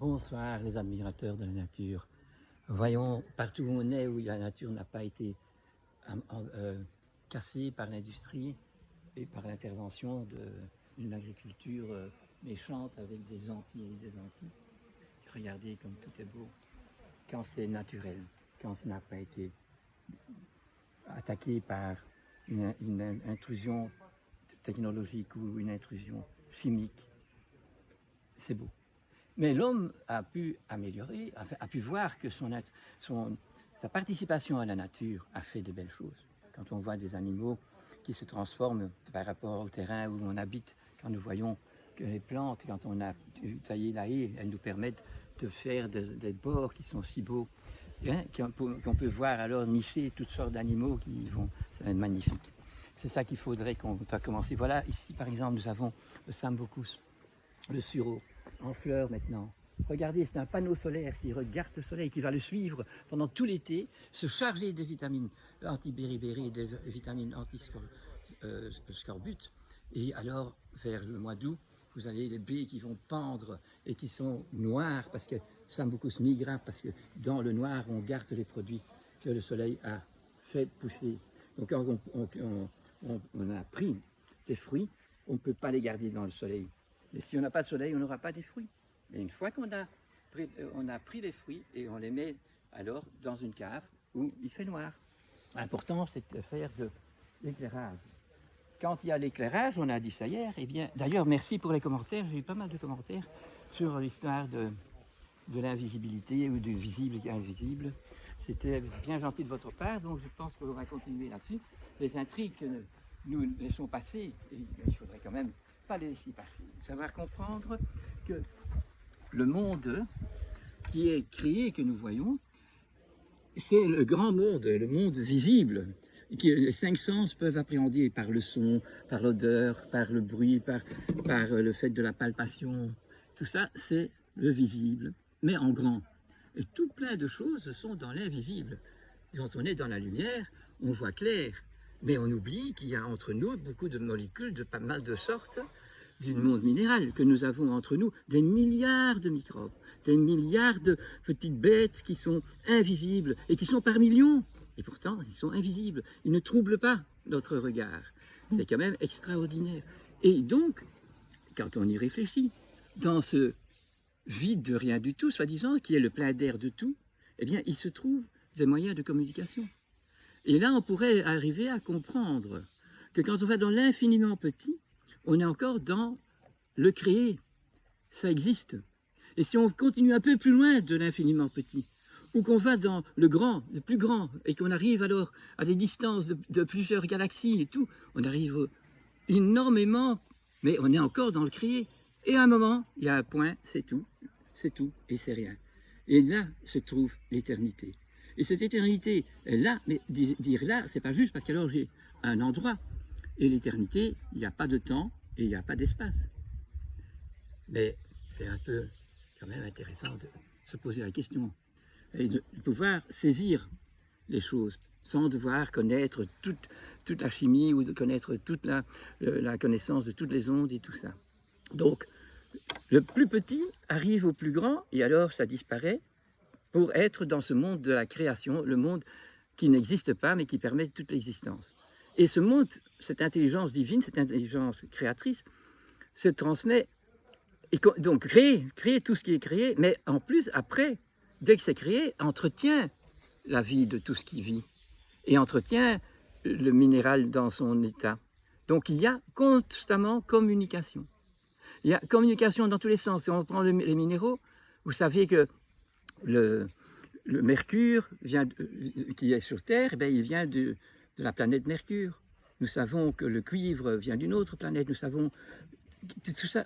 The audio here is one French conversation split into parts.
Bonsoir les admirateurs de la nature. Voyons, partout où on est, où la nature n'a pas été cassée par l'industrie et par l'intervention d'une agriculture méchante avec des gentils et des gentils. Regardez comme tout est beau. Quand c'est naturel, quand ça n'a pas été attaqué par une intrusion technologique ou une intrusion chimique, c'est beau. Mais l'homme a pu améliorer, a pu voir que sa participation à la nature a fait de belles choses. Quand on voit des animaux qui se transforment par rapport au terrain où on habite, quand nous voyons que les plantes, quand on a taillé la haie, elles nous permettent de faire des bords qui sont si beaux, hein, qu'on peut voir alors nicher toutes sortes d'animaux qui vont, c'est magnifique. C'est ça qu'il faudrait qu'on va commencer. Voilà, ici par exemple, nous avons le Sambucus, le sureau, en fleurs maintenant. Regardez, c'est un panneau solaire qui regarde le soleil, qui va le suivre pendant tout l'été, se charger des vitamines anti-béribéri, des vitamines anti-scorbut. Et alors, vers le mois d'août, vous avez les baies qui vont pendre et qui sont noires, parce que Sambucus nigra, parce que dans le noir, on garde les produits que le soleil a fait pousser. Donc quand on a pris des fruits, on ne peut pas les garder dans le soleil. Mais si on n'a pas de soleil, on n'aura pas des fruits. Et une fois qu'on a pris les fruits et on les met alors dans une cave où il fait noir. L'important, c'est de faire de l'éclairage. Quand il y a l'éclairage, on a dit ça hier, eh bien, d'ailleurs, merci pour les commentaires. J'ai eu pas mal de commentaires sur l'histoire de l'invisibilité ou du visible et invisible. C'était bien gentil de votre part, donc je pense qu'on va continuer là-dessus. Les intrigues que nous laissons passer, et il faudrait quand même pas les laisser passer. Savoir comprendre que le monde qui est créé, que nous voyons, c'est le grand monde, le monde visible, que les cinq sens peuvent appréhender par le son, par l'odeur, par le bruit, par le fait de la palpation. Tout ça, c'est le visible, mais en grand. Et tout plein de choses sont dans l'invisible. Quand on est dans la lumière, on voit clair, mais on oublie qu'il y a entre nous beaucoup de molécules de pas mal de sortes du monde minéral, que nous avons entre nous des milliards de microbes, des milliards de petites bêtes qui sont invisibles et qui sont par millions. Et pourtant, ils sont invisibles. Ils ne troublent pas notre regard. C'est quand même extraordinaire. Et donc, quand on y réfléchit, dans ce vide de rien du tout, soi-disant, qui est le plein d'air de tout, eh bien, il se trouve des moyens de communication. Et là, on pourrait arriver à comprendre que quand on va dans l'infiniment petit, on est encore dans le créé. Ça existe. Et si on continue un peu plus loin de l'infiniment petit, ou qu'on va dans le grand, le plus grand, et qu'on arrive alors à des distances de plusieurs galaxies et tout, on arrive énormément, mais on est encore dans le créé. Et à un moment, il y a un point, c'est tout, et c'est rien. Et là se trouve l'éternité. Et cette éternité est là, mais dire là, c'est pas juste parce qu'alors j'ai un endroit. Et l'éternité, il n'y a pas de temps et il n'y a pas d'espace. Mais c'est un peu quand même intéressant de se poser la question et de pouvoir saisir les choses sans devoir connaître toute la chimie ou de connaître toute la connaissance de toutes les ondes et tout ça. Donc, le plus petit arrive au plus grand et alors ça disparaît pour être dans ce monde de la création, le monde qui n'existe pas mais qui permet toute l'existence. Et ce monde, cette intelligence divine, cette intelligence créatrice, se transmet, et donc créer tout ce qui est créé, mais en plus, après, dès que c'est créé, entretient la vie de tout ce qui vit, et entretient le minéral dans son état. Donc il y a constamment communication. Il y a communication dans tous les sens. Si on prend les minéraux, vous savez que le mercure qui est sur Terre, eh il vient de la planète Mercure. Nous savons que le cuivre vient d'une autre planète. Nous savons que tout ça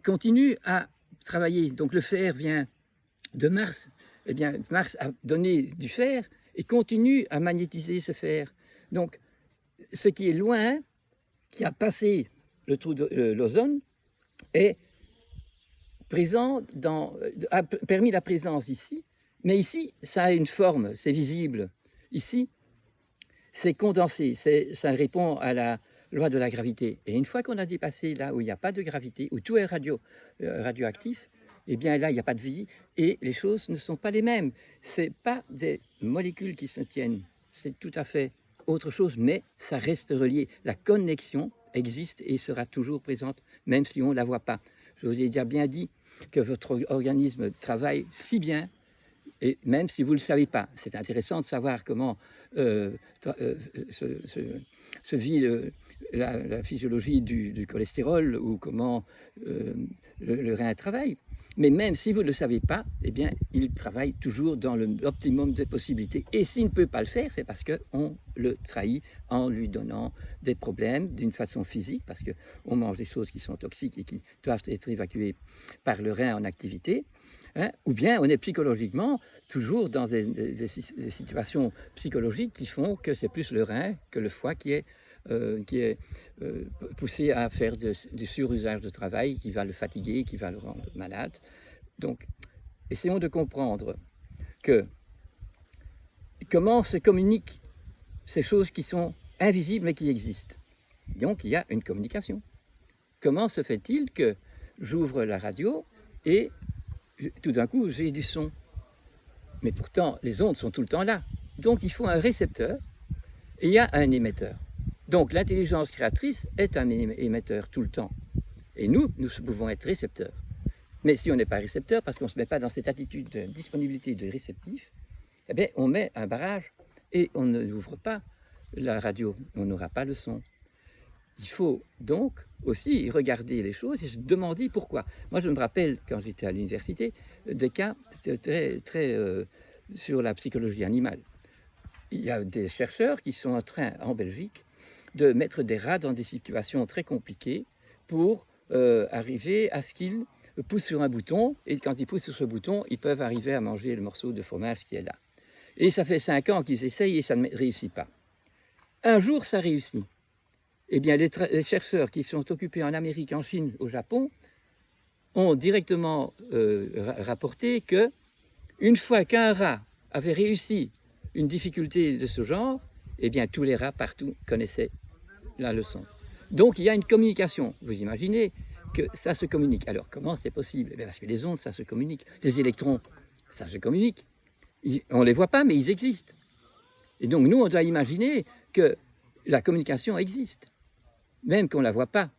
continue à travailler. Donc le fer vient de Mars. Eh bien, Mars a donné du fer et continue à magnétiser ce fer. Donc, ce qui est loin, qui a passé le trou de l'ozone, est présent a permis la présence ici. Mais ici, ça a une forme, c'est visible. Ici, c'est condensé, ça répond à la loi de la gravité. Et une fois qu'on a dépassé là où il n'y a pas de gravité, où tout est radioactif, eh bien là, il n'y a pas de vie et les choses ne sont pas les mêmes. Ce n'est pas des molécules qui se tiennent, c'est tout à fait autre chose, mais ça reste relié. La connexion existe et sera toujours présente, même si on ne la voit pas. Je vous ai déjà bien dit que votre organisme travaille si bien, et même si vous ne le savez pas. C'est intéressant de savoir comment se vit la physiologie du cholestérol ou comment le rein travaille. Mais même si vous ne le savez pas, eh bien, il travaille toujours dans l'optimum des possibilités. Et s'il ne peut pas le faire, c'est parce qu'on le trahit en lui donnant des problèmes d'une façon physique, parce qu'on mange des choses qui sont toxiques et qui doivent être évacuées par le rein en activité. Hein, ou bien on est psychologiquement toujours dans des situations psychologiques qui font que c'est plus le rein que le foie qui est poussé à faire du surusage de travail, qui va le fatiguer, qui va le rendre malade. Donc, essayons de comprendre que comment se communiquent ces choses qui sont invisibles mais qui existent. Donc, il y a une communication. Comment se fait-il que j'ouvre la radio et tout d'un coup, j'ai du son? Mais pourtant, les ondes sont tout le temps là. Donc, il faut un récepteur et il y a un émetteur. Donc, l'intelligence créatrice est un émetteur tout le temps. Et nous pouvons être récepteurs. Mais si on n'est pas récepteur, parce qu'on ne se met pas dans cette attitude de disponibilité de réceptif, eh bien, on met un barrage et on ne ouvre pas la radio. On n'aura pas le son. Il faut donc aussi regarder les choses et se demander pourquoi. Moi, je me rappelle, quand j'étais à l'université, des cas très sur la psychologie animale. Il y a des chercheurs qui sont en train, en Belgique, de mettre des rats dans des situations très compliquées pour arriver à ce qu'ils poussent sur un bouton, et quand ils poussent sur ce bouton, ils peuvent arriver à manger le morceau de fromage qui est là. Et ça fait 5 ans qu'ils essayent et ça ne réussit pas. Un jour, ça réussit. Eh bien, les chercheurs qui sont occupés en Amérique, en Chine, au Japon, ont directement rapporté que une fois qu'un rat avait réussi une difficulté de ce genre, eh bien, tous les rats partout connaissaient la leçon. Donc, il y a une communication. Vous imaginez que ça se communique. Alors, comment c'est possible? Eh bien, parce que les ondes, ça se communique. Les électrons, ça se communique. On ne les voit pas, mais ils existent. Et donc, nous, on doit imaginer que la communication existe, même qu'on ne la voit pas,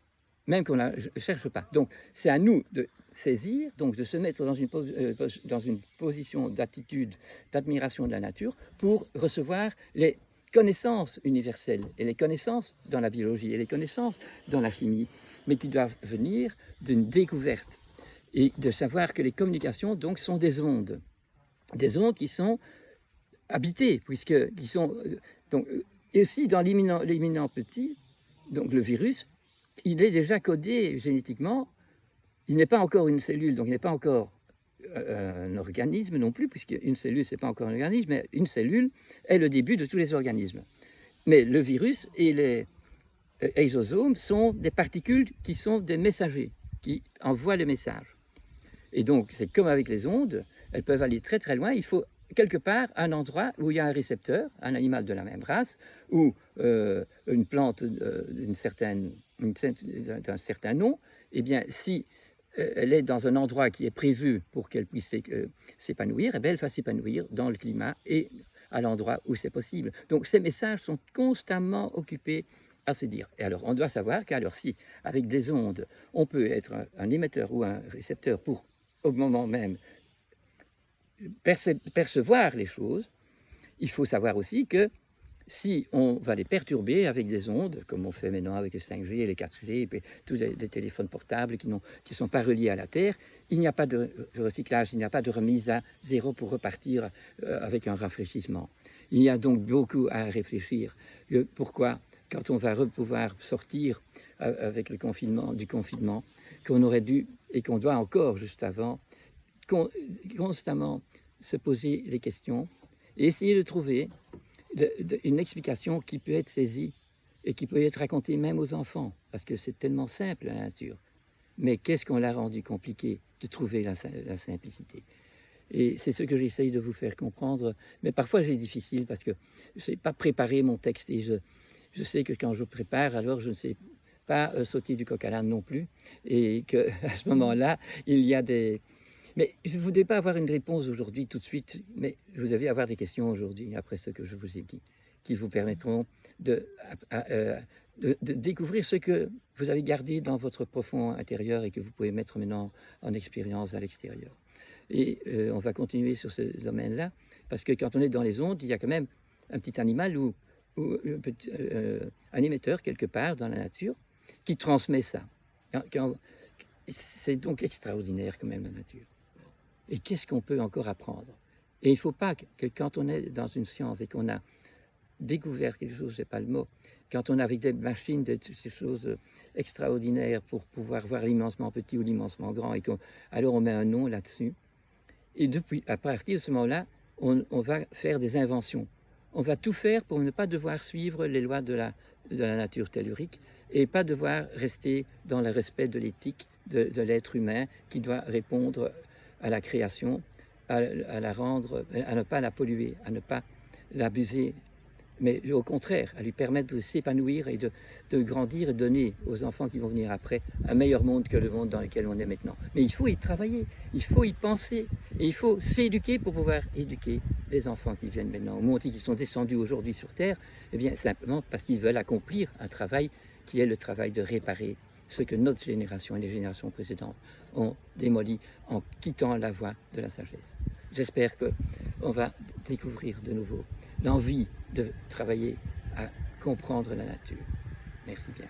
même qu'on ne la cherche pas. Donc, c'est à nous de saisir, donc de se mettre dans une position d'attitude, d'admiration de la nature pour recevoir les connaissances universelles et les connaissances dans la biologie et les connaissances dans la chimie, mais qui doivent venir d'une découverte et de savoir que les communications donc sont des ondes qui sont habitées, qui sont donc, et aussi dans l'éminent petit, donc le virus, il est déjà codé génétiquement. Il n'est pas encore une cellule, donc il n'est pas encore un organisme non plus, puisqu'une cellule, ce n'est pas encore un organisme, mais une cellule est le début de tous les organismes. Mais le virus et les lysosomes sont des particules qui sont des messagers, qui envoient les messages. Et donc, c'est comme avec les ondes, elles peuvent aller très très loin. Il faut quelque part un endroit où il y a un récepteur, un animal de la même race, ou une plante d'un certain nom. Eh bien, si elle est dans un endroit qui est prévu pour qu'elle puisse s'épanouir, et bien elle va s'épanouir dans le climat et à l'endroit où c'est possible. Donc ces messages sont constamment occupés à se dire. Et alors on doit savoir qu'alors si avec des ondes, on peut être un émetteur ou un récepteur pour au moment même percevoir les choses, il faut savoir aussi que si on va les perturber avec des ondes, comme on fait maintenant avec les 5G et les 4G, et puis tous des téléphones portables qui ne sont pas reliés à la Terre, il n'y a pas de recyclage, il n'y a pas de remise à zéro pour repartir avec un rafraîchissement. Il y a donc beaucoup à réfléchir. Pourquoi, quand on va pouvoir sortir avec le confinement, qu'on aurait dû et qu'on doit encore juste avant, constamment se poser des questions et essayer de trouver une explication qui peut être saisie et qui peut être racontée même aux enfants, parce que c'est tellement simple la nature. Mais qu'est-ce qu'on l'a rendu compliqué de trouver la simplicité? Et c'est ce que j'essaye de vous faire comprendre. Mais parfois c'est difficile parce que je ne sais pas préparer mon texte et je sais que quand je prépare, alors je ne sais pas sauter du coq à l'âne non plus. Et qu'à ce moment-là, il y a des Mais je ne voudrais pas avoir une réponse aujourd'hui tout de suite, mais vous devez avoir des questions aujourd'hui, après ce que je vous ai dit, qui vous permettront de, de découvrir ce que vous avez gardé dans votre profond intérieur et que vous pouvez mettre maintenant en expérience à l'extérieur. Et on va continuer sur ce domaine-là, parce que quand on est dans les ondes, il y a quand même un petit animal ou un émetteur quelque part dans la nature qui transmet ça. C'est donc extraordinaire quand même la nature. Et qu'est-ce qu'on peut encore apprendre? Et il ne faut pas que quand on est dans une science et qu'on a découvert quelque chose, c'est pas le mot, quand on a avec des machines, ces choses extraordinaires pour pouvoir voir l'immensement petit ou l'immensement grand, et alors on met un nom là-dessus, et depuis, à partir de ce moment-là, on va faire des inventions. On va tout faire pour ne pas devoir suivre les lois de la nature tellurique et pas devoir rester dans le respect de l'éthique de l'être humain qui doit répondre à la création, à la rendre, à ne pas la polluer, à ne pas l'abuser, mais au contraire, à lui permettre de s'épanouir et de grandir et de donner aux enfants qui vont venir après un meilleur monde que le monde dans lequel on est maintenant. Mais il faut y travailler, il faut y penser, et il faut s'éduquer pour pouvoir éduquer les enfants qui viennent maintenant au monde et qui sont descendus aujourd'hui sur Terre, eh bien simplement parce qu'ils veulent accomplir un travail qui est le travail de réparer ce que notre génération et les générations précédentes ont démoli en quittant la voie de la sagesse. J'espère qu'on va découvrir de nouveau l'envie de travailler à comprendre la nature. Merci bien.